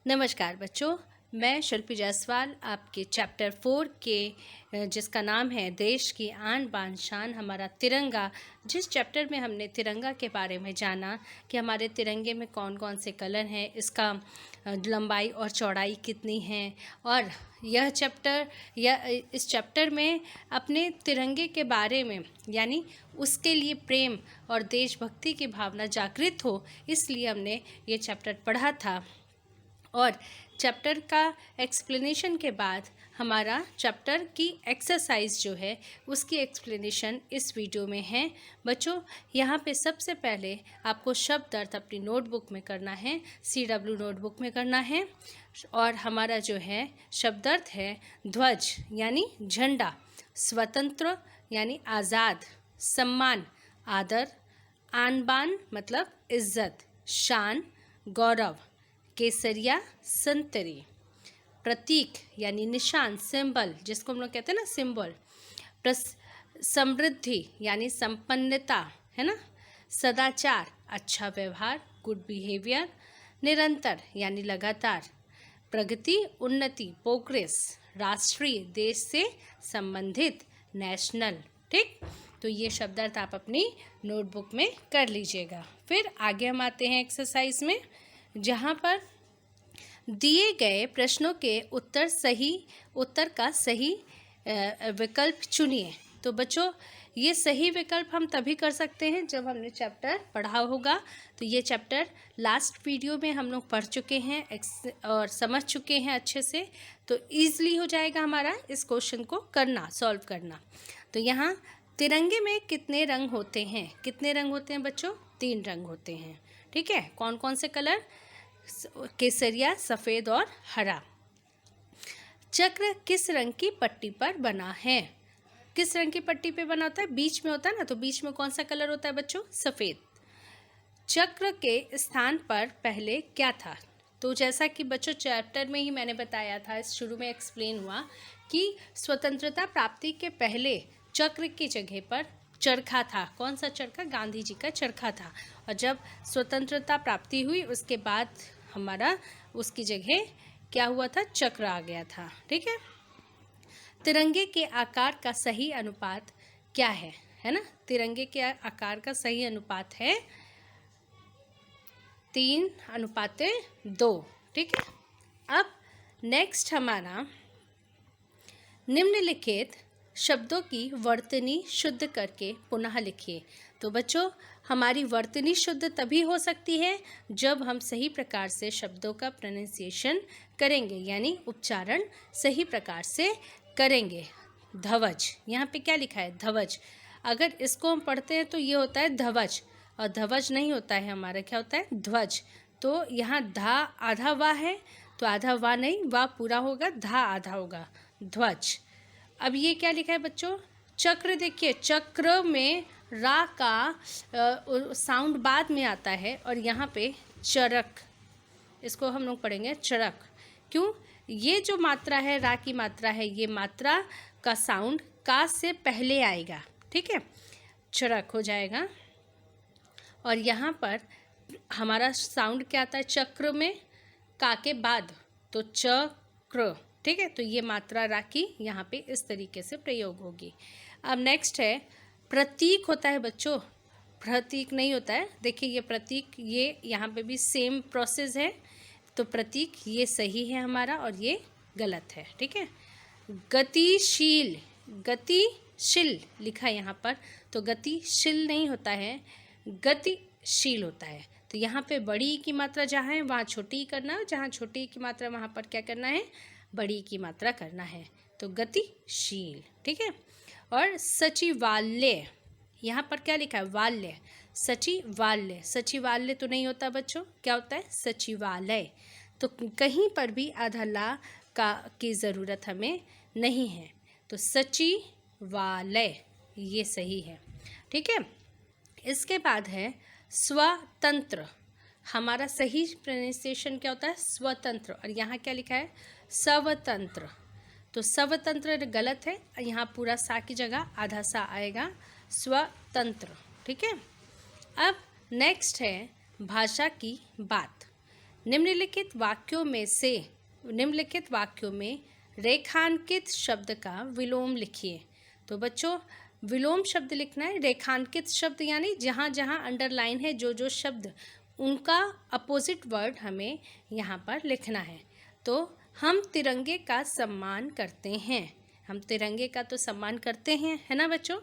नमस्कार बच्चों, मैं शिल्पी जायसवाल आपके चैप्टर 4 के जिसका नाम है देश की आन बान शान हमारा तिरंगा। जिस चैप्टर में हमने तिरंगा के बारे में जाना कि हमारे तिरंगे में कौन कौन से कलर हैं, इसका लंबाई और चौड़ाई कितनी है, और यह चैप्टर या इस चैप्टर में अपने तिरंगे के बारे में यानी उसके लिए प्रेम और देशभक्ति की भावना जागृत हो, इसलिए हमने ये चैप्टर पढ़ा था। और चैप्टर का एक्सप्लेनेशन के बाद हमारा चैप्टर की एक्सरसाइज जो है उसकी एक्सप्लेनेशन इस वीडियो में है। बच्चों, यहाँ पे सबसे पहले आपको शब्द अर्थ अपनी नोटबुक में करना है, CW नोटबुक में करना है। और हमारा जो है शब्द अर्थ है ध्वज यानी झंडा, स्वतंत्र यानी आज़ाद, सम्मान आदर, आन बान मतलब इज्जत, शान गौरव, केसरिया संतरी, प्रतीक यानी निशान सिंबल जिसको हम लोग कहते हैं ना सिंबल, समृद्धि यानी संपन्नता है ना, सदाचार अच्छा व्यवहार गुड बिहेवियर, निरंतर यानी लगातार, प्रगति उन्नति प्रोग्रेस, राष्ट्रीय देश से संबंधित नेशनल। ठीक, तो ये शब्दार्थ आप अपनी नोटबुक में कर लीजिएगा। फिर आगे हम आते हैं एक्सरसाइज में, जहाँ पर दिए गए प्रश्नों के उत्तर का सही विकल्प चुनिए। तो बच्चों, ये सही विकल्प हम तभी कर सकते हैं जब हमने चैप्टर पढ़ा होगा। तो ये चैप्टर लास्ट वीडियो में हम लोग पढ़ चुके हैं और समझ चुके हैं अच्छे से, तो ईज़िली हो जाएगा हमारा इस क्वेश्चन को करना, सॉल्व करना। तो यहाँ तिरंगे में कितने रंग होते हैं? कितने रंग होते हैं बच्चों? 3 रंग होते हैं। ठीक है, कौन कौन से कलर? केसरिया, सफ़ेद और हरा। चक्र किस रंग की पट्टी पर बना है? किस रंग की पट्टी पे बना होता है? बीच में होता है ना, तो बीच में कौन सा कलर होता है बच्चों? सफ़ेद। चक्र के स्थान पर पहले क्या था? तो जैसा कि बच्चों चैप्टर में ही मैंने बताया था, इस शुरू में एक्सप्लेन हुआ कि स्वतंत्रता प्राप्ति के पहले चक्र की जगह पर चरखा था। कौन सा चरखा? गांधी जी का चरखा था। और जब स्वतंत्रता प्राप्ति हुई उसके बाद हमारा उसकी जगह क्या हुआ था? चक्र आ गया था। ठीक है, तिरंगे के आकार का सही अनुपात क्या है ना? तिरंगे के आकार का सही अनुपात है 3:2। ठीक है, अब नेक्स्ट हमारा निम्नलिखित शब्दों की वर्तनी शुद्ध करके पुनः लिखिए। तो बच्चों, हमारी वर्तनी शुद्ध तभी हो सकती है जब हम सही प्रकार से शब्दों का प्रोनाउंसिएशन करेंगे, यानी उच्चारण सही प्रकार से करेंगे। ध्वज, यहाँ पे क्या लिखा है? ध्वज। अगर इसको हम पढ़ते हैं तो ये होता है ध्वज, और ध्वज नहीं होता है हमारा, क्या होता है? ध्वज। तो यहाँ धा आधा वाह है, तो आधा वाह नहीं, वाह पूरा होगा, धा आधा होगा, ध्वज। अब ये क्या लिखा है बच्चों? चक्र। देखिए, चक्र में रा का साउंड बाद में आता है, और यहाँ पे चरक, इसको हम लोग पढ़ेंगे चरक। क्यों? ये जो मात्रा है, रा की मात्रा है, ये मात्रा का साउंड का से पहले आएगा। ठीक है, चरक हो जाएगा। और यहाँ पर हमारा साउंड क्या आता है? चक्र में का के बाद, तो चक्र। ठीक है, तो ये मात्रा रा की यहाँ पे इस तरीके से प्रयोग होगी। अब नेक्स्ट है प्रतीक। होता है बच्चों, प्रतीक नहीं होता है। देखिए ये प्रतीक, ये यहाँ पे भी सेम प्रोसेस है। तो प्रतीक ये सही है हमारा और ये गलत है। ठीक है, गतिशील, गतिशील लिखा है यहाँ पर, तो गतिशील नहीं होता है, गतिशील होता है। तो यहाँ पे बड़ी की मात्रा जहाँ है वहाँ छोटी करना, जहाँ छोटी की मात्रा वहाँ पर क्या करना है? बड़ी की मात्रा करना है। तो गतिशील। ठीक है, और सचिवालय, यहाँ पर क्या लिखा है? वाल्य, सचिवालय। सचिवालय तो नहीं होता बच्चों, क्या होता है? सचिवालय। तो कहीं पर भी आधा ला की ज़रूरत हमें नहीं है, तो सचिवालय ये सही है। ठीक है, इसके बाद है स्वतंत्र। हमारा सही प्रोनाउंसिएशन क्या होता है? स्वतंत्र। और यहाँ क्या लिखा है? स्वतंत्र। तो स्वतंत्र गलत है, यहाँ पूरा सा की जगह आधा सा आएगा, स्वतंत्र। ठीक है, अब नेक्स्ट है भाषा की बात। निम्नलिखित वाक्यों में रेखांकित शब्द का विलोम लिखिए। तो बच्चों विलोम शब्द लिखना है। रेखांकित शब्द यानी जहाँ जहाँ अंडरलाइन है, जो शब्द, उनका अपोजिट वर्ड हमें यहाँ पर लिखना है। तो हम तिरंगे का सम्मान करते हैं। हम तिरंगे का तो सम्मान करते हैं, है ना बच्चों।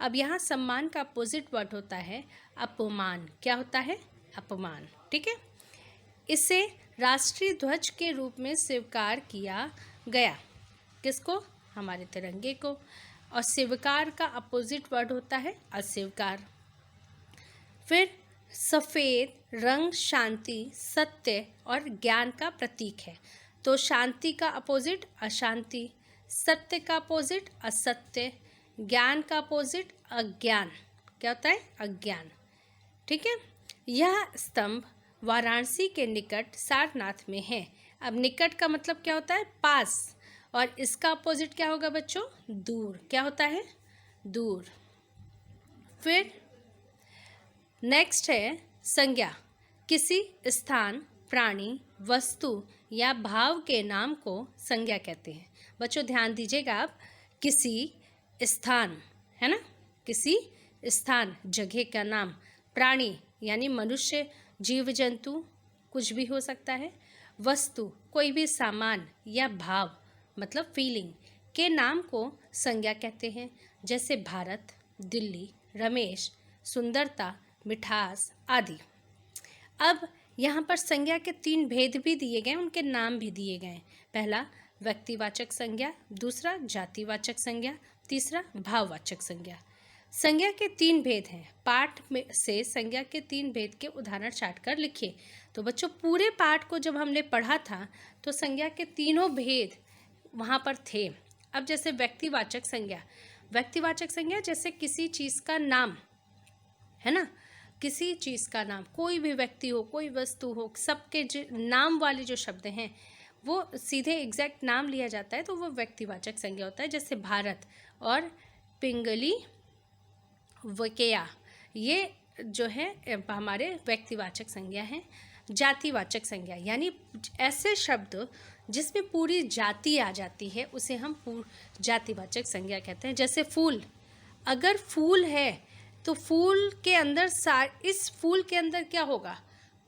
अब यहाँ सम्मान का अपोजिट वर्ड होता है अपमान। क्या होता है? अपमान। ठीक है। इसे राष्ट्रीय ध्वज के रूप में स्वीकार किया गया। किसको? हमारे तिरंगे को। और स्वीकार का अपोजिट वर्ड होता है अस्वीकार। फिर सफ़ेद रंग शांति, सत्य और ज्ञान का प्रतीक है। तो शांति का अपोजिट अशांति, सत्य का अपोजिट असत्य, ज्ञान का अपोजिट अज्ञान। क्या होता है? अज्ञान। ठीक है। यह स्तंभ वाराणसी के निकट सारनाथ में है। अब निकट का मतलब क्या होता है? पास। और इसका अपोजिट क्या होगा बच्चों? दूर। क्या होता है? दूर। फिर नेक्स्ट है संज्ञा। किसी स्थान, प्राणी, वस्तु या भाव के नाम को संज्ञा कहते हैं। बच्चों ध्यान दीजिएगा आप, किसी स्थान, है ना, किसी स्थान, जगह का नाम, प्राणी यानी मनुष्य, जीव जंतु कुछ भी हो सकता है, वस्तु कोई भी सामान या भाव मतलब फीलिंग के नाम को संज्ञा कहते हैं। जैसे भारत, दिल्ली, रमेश, सुंदरता, मिठास आदि। अब यहाँ पर संज्ञा के 3 भेद भी दिए गए, उनके नाम भी दिए गए। पहला व्यक्तिवाचक संज्ञा, दूसरा जातिवाचक संज्ञा, तीसरा भाववाचक संज्ञा। संज्ञा के 3 भेद हैं। पाठ में से संज्ञा के 3 भेद के उदाहरण छाट कर लिखिए। तो बच्चों पूरे पाठ को जब हमने पढ़ा था तो संज्ञा के तीनों भेद वहाँ पर थे। अब जैसे व्यक्तिवाचक संज्ञा जैसे किसी चीज़ का नाम, है ना, किसी चीज़ का नाम, कोई भी व्यक्ति हो, कोई वस्तु हो, सबके नाम वाले जो शब्द हैं वो सीधे एग्जैक्ट नाम लिया जाता है तो वो व्यक्तिवाचक संज्ञा होता है। जैसे भारत और पिंगली वकेया, ये जो है हमारे व्यक्तिवाचक संज्ञा हैं। जातिवाचक संज्ञा यानी ऐसे शब्द जिसमें पूरी जाति आ जाती है उसे हम जातिवाचक संज्ञा कहते हैं। जैसे फूल, अगर फूल है तो फूल के अंदर इस फूल के अंदर क्या होगा?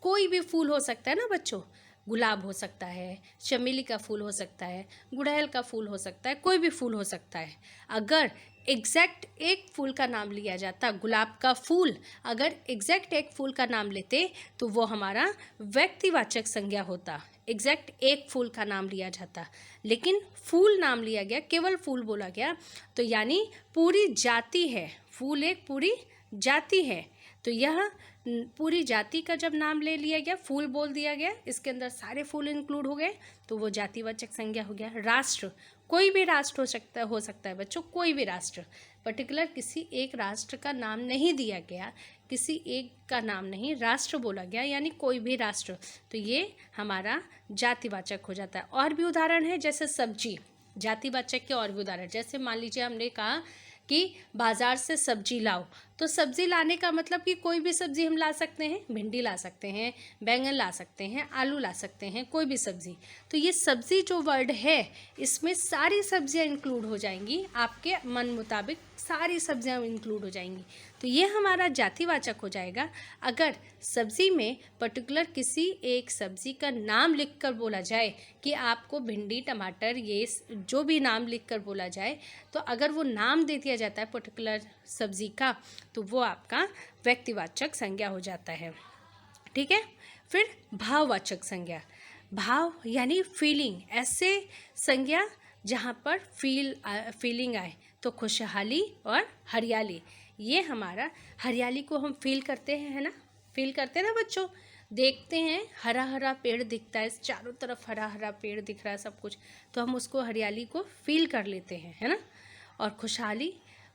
कोई भी फूल हो सकता है ना बच्चों। गुलाब हो सकता है, चमेली का फूल हो सकता है, गुड़हल का फूल हो सकता है, कोई भी फूल हो सकता है। अगर एग्जैक्ट एक फूल का नाम लिया जाता, गुलाब का फूल, अगर एग्जैक्ट एक फूल का नाम लेते तो वो हमारा व्यक्तिवाचक संज्ञा होता। एग्जैक्ट एक फूल का नाम लिया जाता, लेकिन फूल नाम लिया गया, केवल फूल बोला गया, तो यानी पूरी जाति है। फूल एक पूरी जाति है, तो यह पूरी जाति का जब नाम ले लिया गया, फूल बोल दिया गया, इसके अंदर सारे फूल इंक्लूड हो गए, तो वो जातिवाचक संज्ञा हो गया। राष्ट्र, कोई भी राष्ट्र हो सकता है बच्चों, कोई भी राष्ट्र, पर्टिकुलर किसी एक राष्ट्र का नाम नहीं दिया गया, किसी एक का नाम नहीं, राष्ट्र बोला गया, यानी कोई भी राष्ट्र, तो ये हमारा जातिवाचक हो जाता है। और भी उदाहरण है, जैसे सब्जी, जातिवाचक के और भी उदाहरण, जैसे मान लीजिए हमने कहा कि बाज़ार से सब्जी लाओ, तो सब्जी लाने का मतलब कि कोई भी सब्जी हम ला सकते हैं, भिंडी ला सकते हैं, बैंगन ला सकते हैं, आलू ला सकते हैं, कोई भी सब्जी। तो ये सब्जी जो वर्ड है इसमें सारी सब्जियां इंक्लूड हो जाएंगी, आपके मन मुताबिक सारी सब्जियां इंक्लूड हो जाएंगी, तो ये हमारा जातिवाचक हो जाएगा। अगर सब्जी में पर्टिकुलर किसी एक सब्जी का नाम लिखकर बोला जाए कि आपको भिंडी, टमाटर, ये जो भी नाम लिखकर बोला जाए, तो अगर वो नाम दे दिया जाता है पर्टिकुलर सब्जी का, तो वो आपका व्यक्तिवाचक संज्ञा हो जाता है। ठीक है। फिर भाववाचक संज्ञा, भाव यानी फीलिंग, ऐसे संज्ञा जहाँ पर फीलिंग आए, तो खुशहाली और हरियाली, ये हमारा, हरियाली को हम फील करते हैं, है ना, फील करते हैं ना बच्चों। देखते हैं हरा हरा पेड़ दिखता है, चारों तरफ हरा हरा पेड़ दिख रहा है सब कुछ, तो हम उसको हरियाली को फील कर लेते हैं, है ना। और खुशहाली,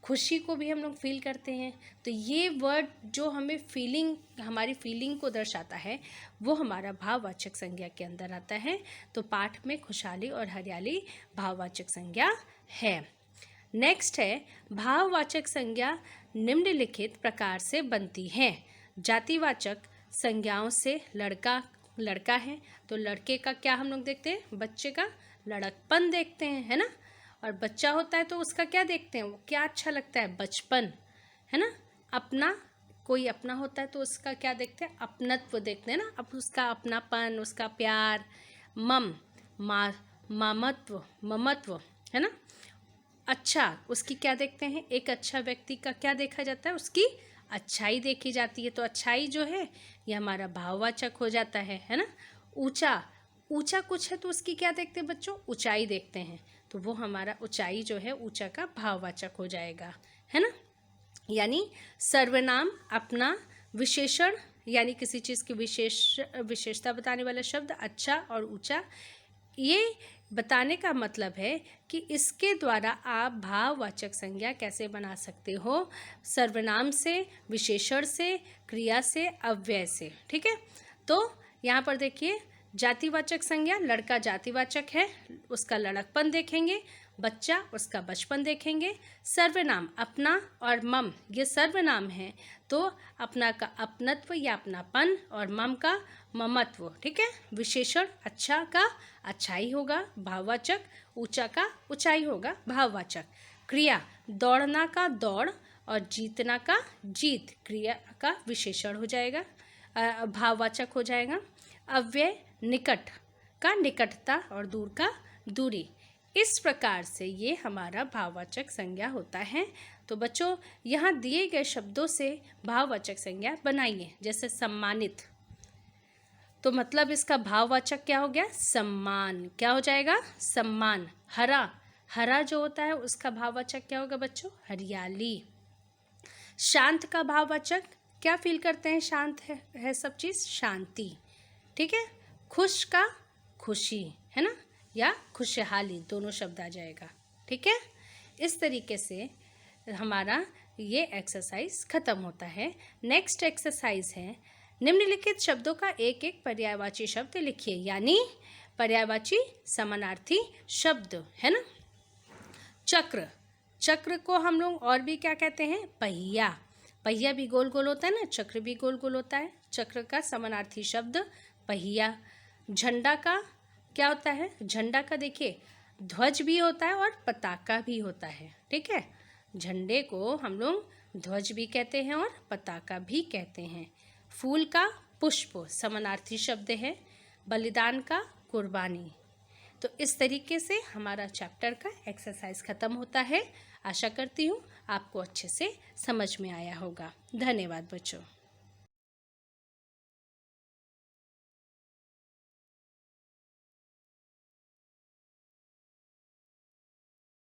खुशी को भी हम लोग फील करते हैं। तो ये वर्ड जो हमें फीलिंग, हमारी फीलिंग को दर्शाता है, वो हमारा भाववाचक संज्ञा के अंदर आता है। तो पाठ में खुशहाली और हरियाली भाववाचक संज्ञा है। नेक्स्ट है, भाववाचक संज्ञा निम्नलिखित प्रकार से बनती है। जातिवाचक संज्ञाओं से लड़का लड़का है तो लड़के का क्या हम लोग देखते हैं, बच्चे का लड़कपन देखते हैं, है ना। और बच्चा होता है तो उसका क्या देखते हैं, वो क्या अच्छा लगता है, बचपन, है ना। अपना, कोई अपना होता है तो उसका क्या देखते हैं, अपनत्व देखते हैं ना, अब उसका अपनापन, उसका प्यार, ममत्व, है ना। अच्छा, उसकी क्या देखते हैं, एक अच्छा व्यक्ति का क्या देखा जाता है, उसकी अच्छाई देखी जाती है। तो अच्छाई जो है ये हमारा भाववाचक हो जाता है ना। ऊंचा कुछ है तो उसकी क्या देखते हैं बच्चों, ऊंचाई देखते हैं, तो वो हमारा ऊंचाई जो है ऊंचा का भाववाचक हो जाएगा, है ना। यानी सर्वनाम अपना, विशेषण यानी किसी चीज़ की विशेषता बताने वाला शब्द अच्छा और ऊंचा, ये बताने का मतलब है कि इसके द्वारा आप भाववाचक संज्ञा कैसे बना सकते हो, सर्वनाम से, विशेषण से, क्रिया से, अव्यय से, ठीक है। तो यहाँ पर देखिए, जातिवाचक संज्ञा, लड़का जातिवाचक है, उसका लड़कपन देखेंगे, बच्चा उसका बचपन देखेंगे। सर्वनाम अपना और मम ये सर्वनाम है, तो अपना का अपनत्व या अपनापन और मम का ममत्व, ठीक है। विशेषण अच्छा का अच्छाई होगा भाववाचक, ऊंचा का ऊंचाई होगा भाववाचक। क्रिया दौड़ना का दौड़ और जीतना का जीत, क्रिया का विशेषण हो जाएगा, भाववाचक हो जाएगा। अव्यय निकट का निकटता और दूर का दूरी। इस प्रकार से ये हमारा भाववाचक संज्ञा होता है। तो बच्चों, यहाँ दिए गए शब्दों से भाववाचक संज्ञा बनाइए। जैसे सम्मानित, तो मतलब इसका भाववाचक क्या हो गया, सम्मान, क्या हो जाएगा, सम्मान। हरा, हरा जो होता है उसका भाववाचक क्या होगा बच्चों, हरियाली। शांत का भाववाचक, क्या फील करते हैं, शांत है सब चीज़, शांति, ठीक है। खुश का खुशी, है ना, या खुशहाली, दोनों शब्द आ जाएगा, ठीक है। इस तरीके से हमारा ये एक्सरसाइज खत्म होता है। नेक्स्ट एक्सरसाइज है, निम्नलिखित शब्दों का एक एक पर्यायवाची शब्द लिखिए, यानी पर्यायवाची समानार्थी शब्द, है ना। चक्र, चक्र को हम लोग और भी क्या कहते हैं, पहिया, पहिया भी गोल गोल होता है ना, चक्र भी गोल गोल होता है। चक्र का समानार्थी शब्द पहिया। झंडा का क्या होता है, झंडा का देखिए ध्वज भी होता है और पताका भी होता है, ठीक है। झंडे को हम लोग ध्वज भी कहते हैं और पताका भी कहते हैं। फूल का पुष्प समानार्थी शब्द है। बलिदान का कुर्बानी। तो इस तरीके से हमारा चैप्टर का एक्सरसाइज खत्म होता है। आशा करती हूँ आपको अच्छे से समझ में आया होगा। धन्यवाद बच्चों।